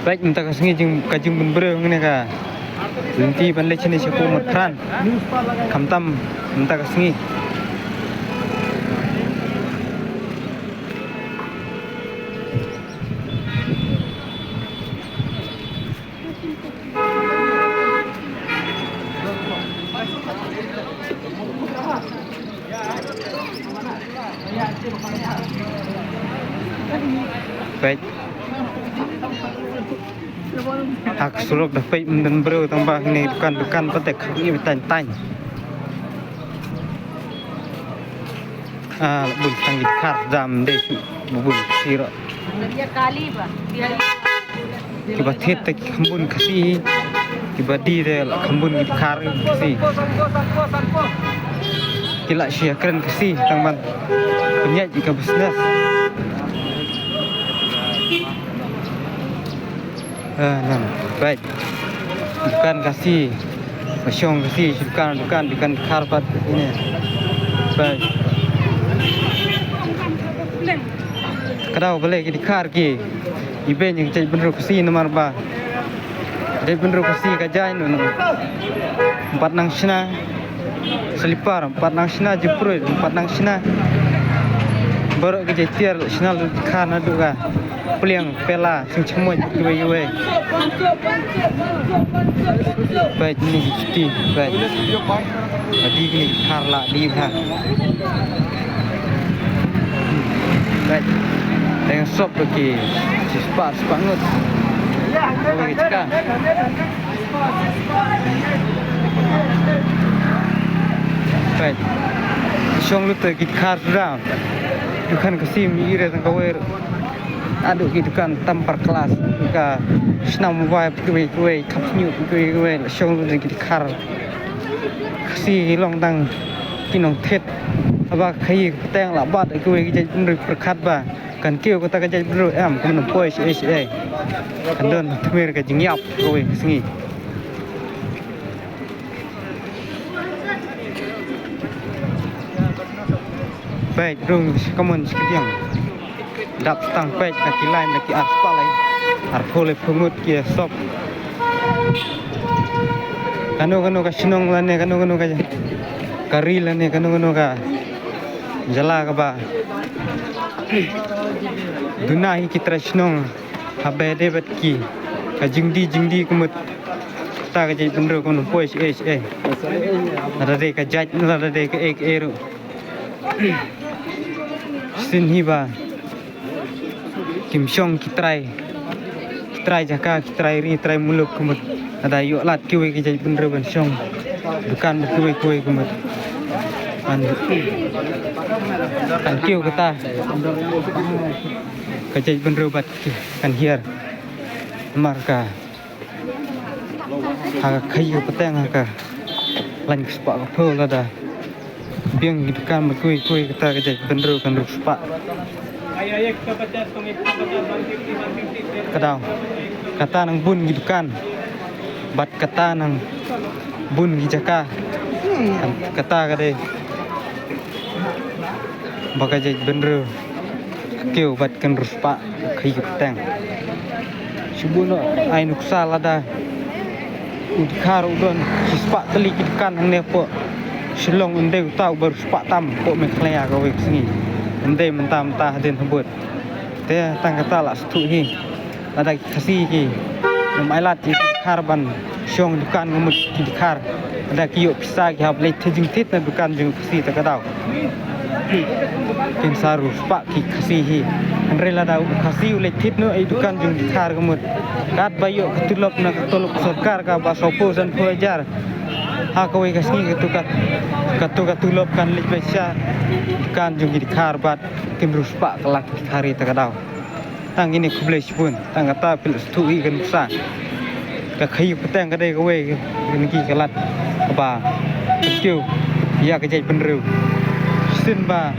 baik minta kasengi jeng kajung benbere ngene ka linti ban le chini sepo matran kamtam minta kasengi baik hak suluk dah baik dan bro tambah ini dukan petek ini bertanya bun sanggit kar jam deh bubun siro dia kali ba dia kiba tek kambun kasih kiba di deh kambun di kar kasih kila sih keren kasih teman punya jika bisnis nam baik dukan kasih masyong kasih dukan karpat ini baik kadau boleh di kar ki iben yang jadi bener kasih nomor ba jadi bener kasih kajain empat nang sina selipar empat nang sina jepur empat nang sina baru ke jetiar sina lu kana duga puliang pela sing cemoy we baik ni giti baik tadi ni karla di ha baik dengan sop lagi sispat sepangut bagi cekah baik syong lu ter git kar sudah bukan kesim ire tang kawer aduh gitu kan tampar kelas ka senam vibe kuwe kapnyu kuwe syong lu gitu kar si long tang kinong thet aba khai tang la bat kuwe jadi bener perkat ba kan kêu kata ka jadi bener am kan poi si kan don tmer ka jingyap kuwe singi baik rung kamun sekian dap stang pej kaki lain kaki arspalai arpole pungut kia sop kanu ka sinong lane kanu ka kari lane kanu ka jala ka ba dunahi kita sinong habe debat ki ka jingdi kumut ta ka jadi bener kono poi ada de ka jaj ada de ka eru sin hiba kim syong kitrai jaka kitrai muluk kumut ada yuk lat kiwe ki jadi bener ban syong bukan kiwe kumut kan kiu kata ka jadi bener bat kan hiar marka ha kayu petang ka lan sepak ka pol ada biang gitu kan kuy kata ka jadi bener kan sepak kadang kata nang bun gitu kan bat kata nang bun gijaka kata kade baka jadi bener keu bat kan ruspa kai ketang subuno ai nuksal ada udkar udon sispa teli gitu kan nang nepo silong ende tau baru spa tam po meklea ka wek singi ende mentam tah den hebut te tang kata la stu hi ada kasih hi nomailat di karban syong dukan ngumut di kar ada kiyo pisa ki hab le tejing tit na dukan jeng kasih ta kadau tin saru spa ki kasih hi anrela da kasih le tit no ai dukan jeng di kar ngumut kat bayo ketulop na ketulop sarkar ka ba sopo san puajar ha ko we kasih katulop kan le pesa kan jeng di kar bat kimru spa kelak hari ta kadau tang ini kublech pun tang kata pil stui kan sa ka khayu petang ka dei ka we ni ki kalat ba kiu ya ka jai penru sin ba